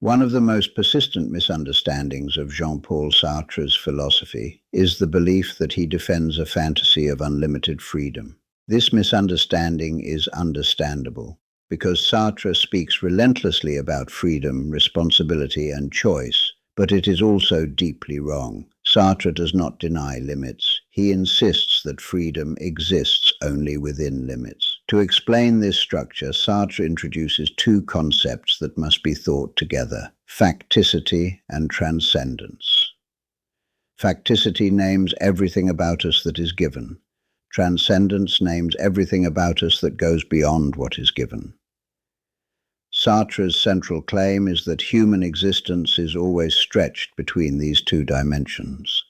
One of the most persistent misunderstandings of Jean-Paul Sartre's philosophy is the belief that he defends a fantasy of unlimited freedom. This misunderstanding is understandable, because Sartre speaks relentlessly about freedom, responsibility, and choice, but it is also deeply wrong. Sartre does not deny limits. He insists that freedom exists only within limits. To explain this structure, Sartre introduces two concepts that must be thought together: facticity and transcendence. Facticity names everything about us that is given. Transcendence names everything about us that goes beyond what is given. Sartre's central claim is that human existence is always stretched between these two dimensions.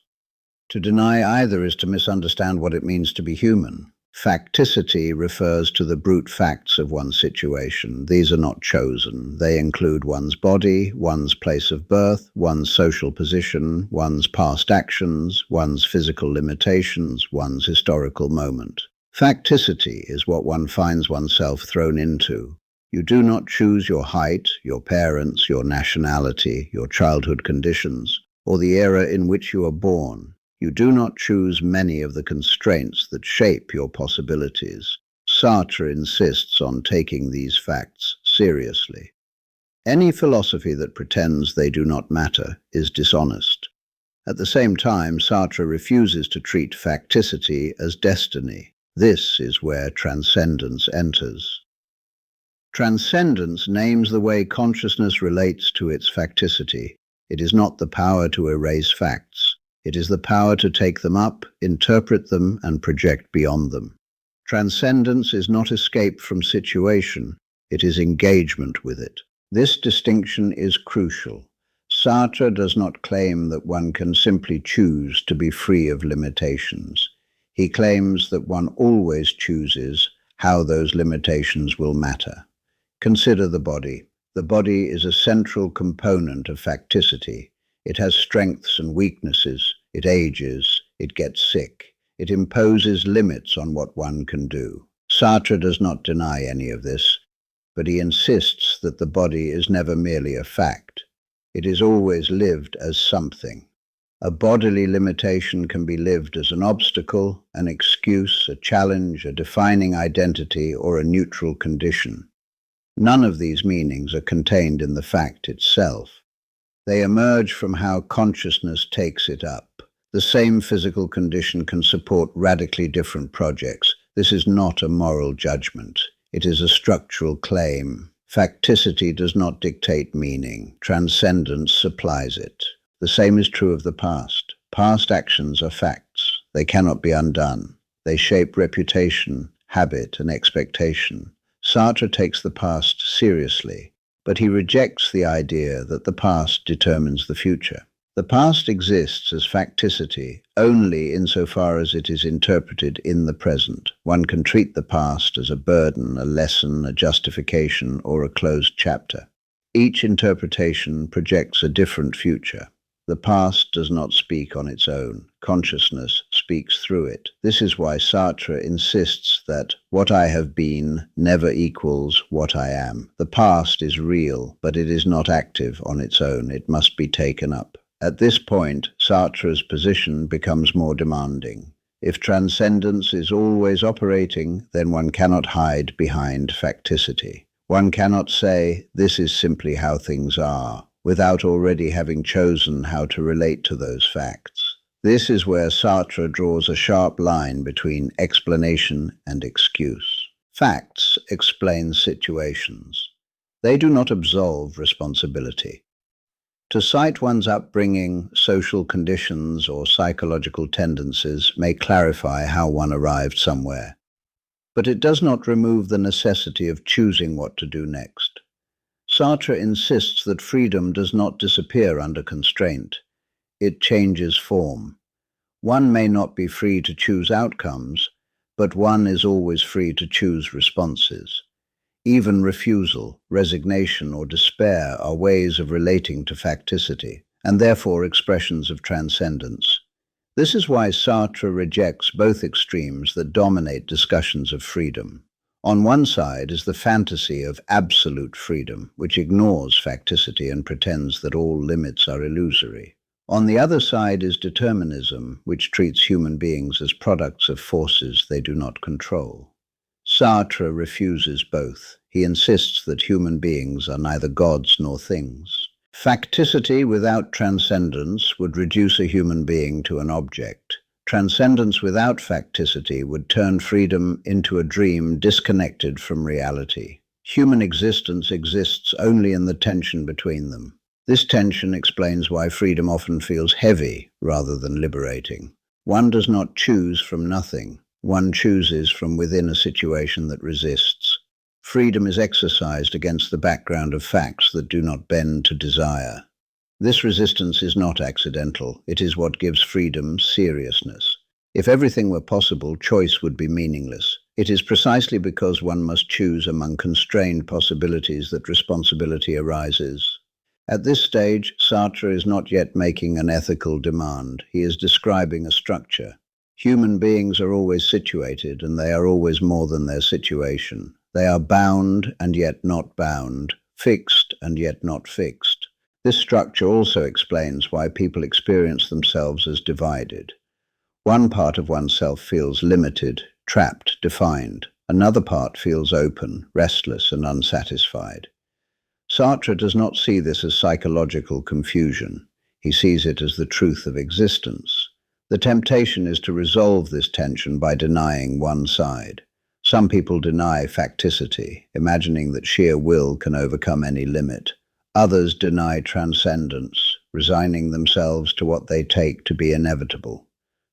To deny either is to misunderstand what it means to be human. Facticity refers to the brute facts of one's situation. These are not chosen. They include one's body, one's place of birth, one's social position, one's past actions, one's physical limitations, one's historical moment. Facticity is what one finds oneself thrown into. You do not choose your height, your parents, your nationality, your childhood conditions, or the era in which you are born. You do not choose many of the constraints that shape your possibilities. Sartre insists on taking these facts seriously. Any philosophy that pretends they do not matter is dishonest. At the same time, Sartre refuses to treat facticity as destiny. This is where transcendence enters. Transcendence names the way consciousness relates to its facticity. It is not the power to erase facts. It is the power to take them up, interpret them, and project beyond them. Transcendence is not escape from situation. It is engagement with it. This distinction is crucial. Sartre does not claim that one can simply choose to be free of limitations. He claims that one always chooses how those limitations will matter. Consider the body. The body is a central component of facticity. It has strengths and weaknesses. It ages. It gets sick. It imposes limits on what one can do. Sartre does not deny any of this, but he insists that the body is never merely a fact. It is always lived as something. A bodily limitation can be lived as an obstacle, an excuse, a challenge, a defining identity, or a neutral condition. None of these meanings are contained in the fact itself. They emerge from how consciousness takes it up. The same physical condition can support radically different projects. This is not a moral judgment. It is a structural claim. Facticity does not dictate meaning. Transcendence supplies it. The same is true of the past. Past actions are facts. They cannot be undone. They shape reputation, habit, and expectation. Sartre takes the past seriously, but he rejects the idea that the past determines the future. The past exists as facticity only insofar as it is interpreted in the present. One can treat the past as a burden, a lesson, a justification, or a closed chapter. Each interpretation projects a different future. The past does not speak on its own. Consciousness speaks through it. This is why Sartre insists that what I have been never equals what I am. The past is real, but it is not active on its own. It must be taken up. At this point, Sartre's position becomes more demanding. If transcendence is always operating, then one cannot hide behind facticity. One cannot say, this is simply how things are, without already having chosen how to relate to those facts. This is where Sartre draws a sharp line between explanation and excuse. Facts explain situations. They do not absolve responsibility. To cite one's upbringing, social conditions, or psychological tendencies may clarify how one arrived somewhere, but it does not remove the necessity of choosing what to do next. Sartre insists that freedom does not disappear under constraint. It changes form. One may not be free to choose outcomes, but one is always free to choose responses. Even refusal, resignation, or despair are ways of relating to facticity, and therefore expressions of transcendence. This is why Sartre rejects both extremes that dominate discussions of freedom. On one side is the fantasy of absolute freedom, which ignores facticity and pretends that all limits are illusory. On the other side is determinism, which treats human beings as products of forces they do not control. Sartre refuses both. He insists that human beings are neither gods nor things. Facticity without transcendence would reduce a human being to an object. Transcendence without facticity would turn freedom into a dream disconnected from reality. Human existence exists only in the tension between them. This tension explains why freedom often feels heavy rather than liberating. One does not choose from nothing. One chooses from within a situation that resists. Freedom is exercised against the background of facts that do not bend to desire. This resistance is not accidental. It is what gives freedom seriousness. If everything were possible, choice would be meaningless. It is precisely because one must choose among constrained possibilities that responsibility arises. At this stage, Sartre is not yet making an ethical demand. He is describing a structure. Human beings are always situated, and they are always more than their situation. They are bound and yet not bound, fixed and yet not fixed. This structure also explains why people experience themselves as divided. One part of oneself feels limited, trapped, defined. Another part feels open, restless, and unsatisfied. Sartre does not see this as psychological confusion. He sees it as the truth of existence. The temptation is to resolve this tension by denying one side. Some people deny facticity, imagining that sheer will can overcome any limit. Others deny transcendence, resigning themselves to what they take to be inevitable.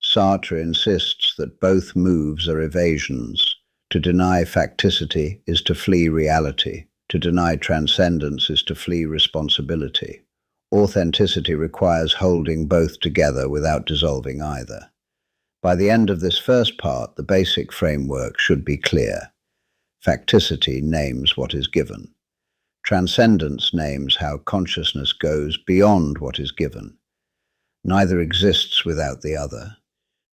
Sartre insists that both moves are evasions. To deny facticity is to flee reality. To deny transcendence is to flee responsibility. Authenticity requires holding both together without dissolving either. By the end of this first part, the basic framework should be clear. Facticity names what is given. Transcendence names how consciousness goes beyond what is given. Neither exists without the other.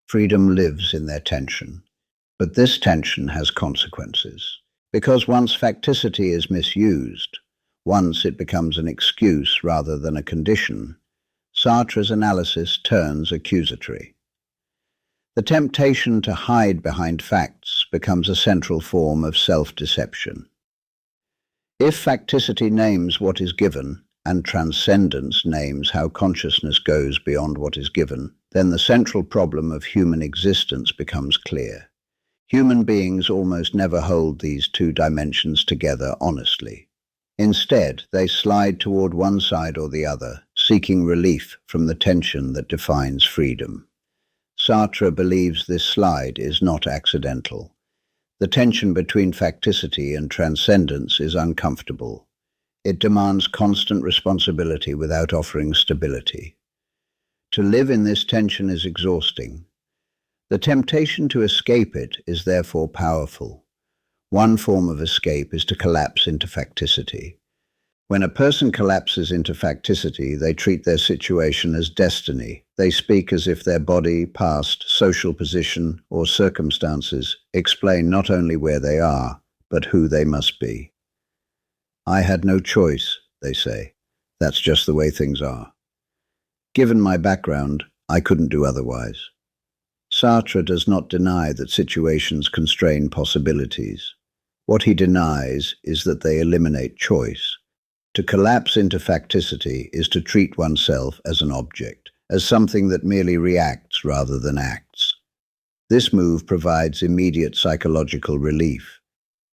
Freedom lives in their tension. But this tension has consequences. Because once facticity is misused, once it becomes an excuse rather than a condition, Sartre's analysis turns accusatory. The temptation to hide behind facts becomes a central form of self-deception. If facticity names what is given, and transcendence names how consciousness goes beyond what is given, then the central problem of human existence becomes clear. Human beings almost never hold these two dimensions together honestly. Instead, they slide toward one side or the other, seeking relief from the tension that defines freedom. Sartre believes this slide is not accidental. The tension between facticity and transcendence is uncomfortable. It demands constant responsibility without offering stability. To live in this tension is exhausting. The temptation to escape it is therefore powerful. One form of escape is to collapse into facticity. When a person collapses into facticity, they treat their situation as destiny. They speak as if their body, past, social position, or circumstances explain not only where they are, but who they must be. I had no choice, they say. That's just the way things are. Given my background, I couldn't do otherwise. Sartre does not deny that situations constrain possibilities. What he denies is that they eliminate choice. To collapse into facticity is to treat oneself as an object, as something that merely reacts rather than acts. This move provides immediate psychological relief.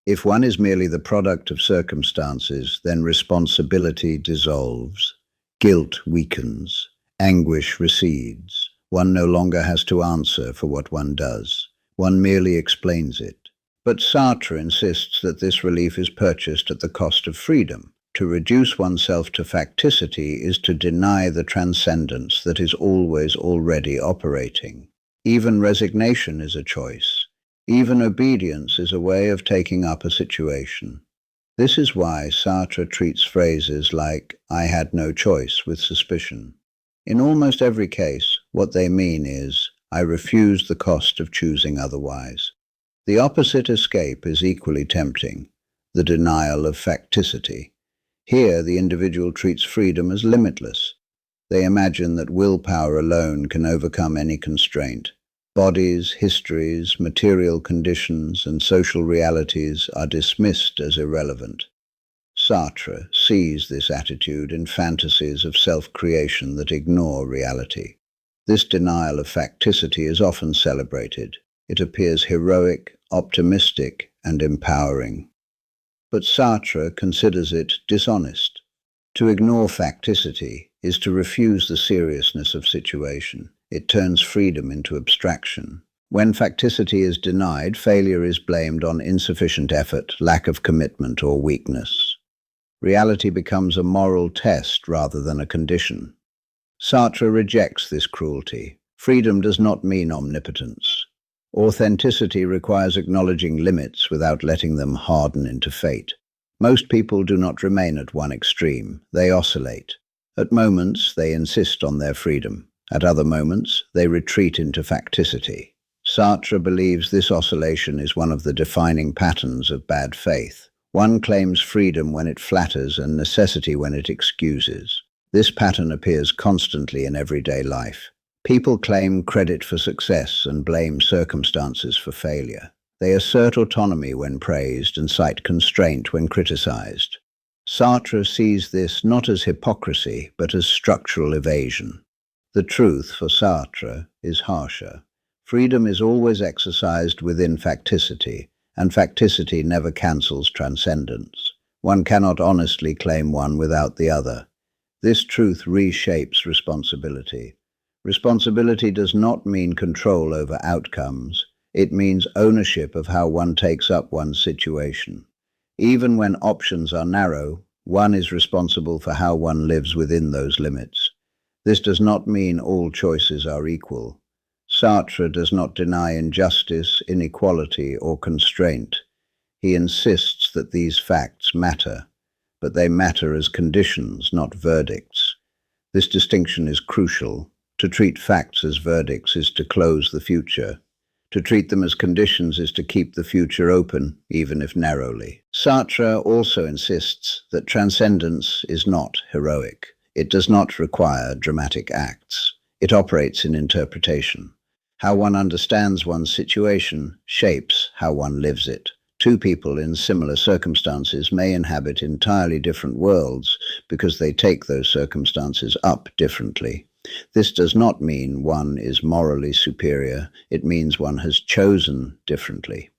If one is merely the product of circumstances, then responsibility dissolves, guilt weakens, anguish recedes. One no longer has to answer for what one does. One merely explains it. But Sartre insists that this relief is purchased at the cost of freedom. To reduce oneself to facticity is to deny the transcendence that is always already operating. Even resignation is a choice. Even obedience is a way of taking up a situation. This is why Sartre treats phrases like, "I had no choice," with suspicion. In almost every case, what they mean is, "I refuse the cost of choosing otherwise." The opposite escape is equally tempting, the denial of facticity. Here, the individual treats freedom as limitless. They imagine that willpower alone can overcome any constraint. Bodies, histories, material conditions, and social realities are dismissed as irrelevant. Sartre sees this attitude in fantasies of self-creation that ignore reality. This denial of facticity is often celebrated. It appears heroic, optimistic, and empowering. But Sartre considers it dishonest. To ignore facticity is to refuse the seriousness of situation. It turns freedom into abstraction. When facticity is denied, failure is blamed on insufficient effort, lack of commitment, or weakness. Reality becomes a moral test rather than a condition. Sartre rejects this cruelty. Freedom does not mean omnipotence. Authenticity requires acknowledging limits without letting them harden into fate. Most people do not remain at one extreme. They oscillate. At moments, they insist on their freedom. At other moments, they retreat into facticity. Sartre believes this oscillation is one of the defining patterns of bad faith. One claims freedom when it flatters and necessity when it excuses. This pattern appears constantly in everyday life. People claim credit for success and blame circumstances for failure. They assert autonomy when praised and cite constraint when criticized. Sartre sees this not as hypocrisy, but as structural evasion. The truth, for Sartre, is harsher. Freedom is always exercised within facticity, and facticity never cancels transcendence. One cannot honestly claim one without the other. This truth reshapes responsibility. Responsibility does not mean control over outcomes. It means ownership of how one takes up one's situation. Even when options are narrow, one is responsible for how one lives within those limits. This does not mean all choices are equal. Sartre does not deny injustice, inequality, or constraint. He insists that these facts matter, but they matter as conditions, not verdicts. This distinction is crucial. To treat facts as verdicts is to close the future. To treat them as conditions is to keep the future open, even if narrowly. Sartre also insists that transcendence is not heroic. It does not require dramatic acts. It operates in interpretation. How one understands one's situation shapes how one lives it. Two people in similar circumstances may inhabit entirely different worlds because they take those circumstances up differently. This does not mean one is morally superior. It means one has chosen differently.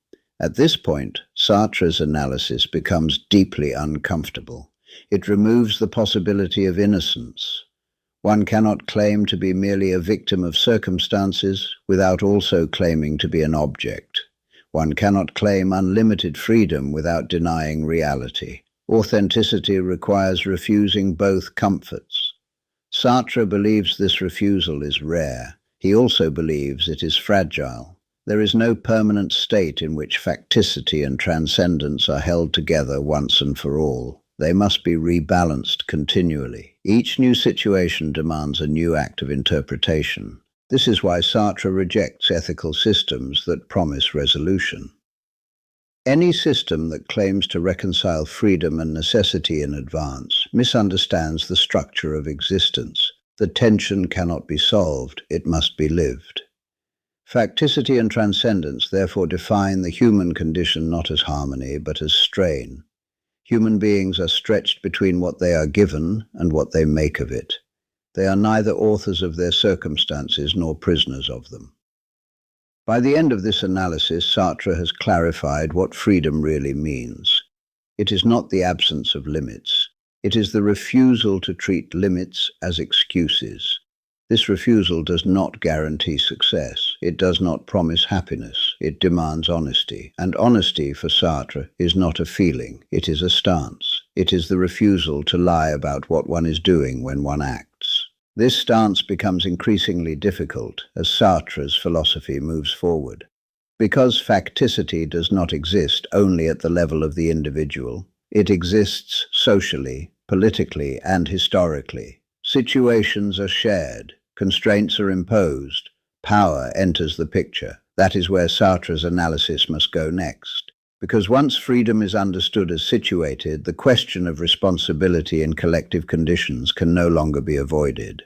At this point, Sartre's analysis becomes deeply uncomfortable. It removes the possibility of innocence. One cannot claim to be merely a victim of circumstances without also claiming to be an object. One cannot claim unlimited freedom without denying reality. Authenticity requires refusing both comforts. Sartre believes this refusal is rare. He also believes it is fragile. There is no permanent state in which facticity and transcendence are held together once and for all. They must be rebalanced continually. Each new situation demands a new act of interpretation. This is why Sartre rejects ethical systems that promise resolution. Any system that claims to reconcile freedom and necessity in advance misunderstands the structure of existence. The tension cannot be solved, it must be lived. Facticity and transcendence therefore define the human condition not as harmony, but as strain. Human beings are stretched between what they are given and what they make of it. They are neither authors of their circumstances nor prisoners of them. By the end of this analysis, Sartre has clarified what freedom really means. It is not the absence of limits. It is the refusal to treat limits as excuses. This refusal does not guarantee success. It does not promise happiness. It demands honesty. And honesty, for Sartre, is not a feeling. It is a stance. It is the refusal to lie about what one is doing when one acts. This stance becomes increasingly difficult as Sartre's philosophy moves forward. Because facticity does not exist only at the level of the individual, it exists socially, politically, and historically. Situations are shared, constraints are imposed, power enters the picture. That is where Sartre's analysis must go next. Because once freedom is understood as situated, the question of responsibility in collective conditions can no longer be avoided.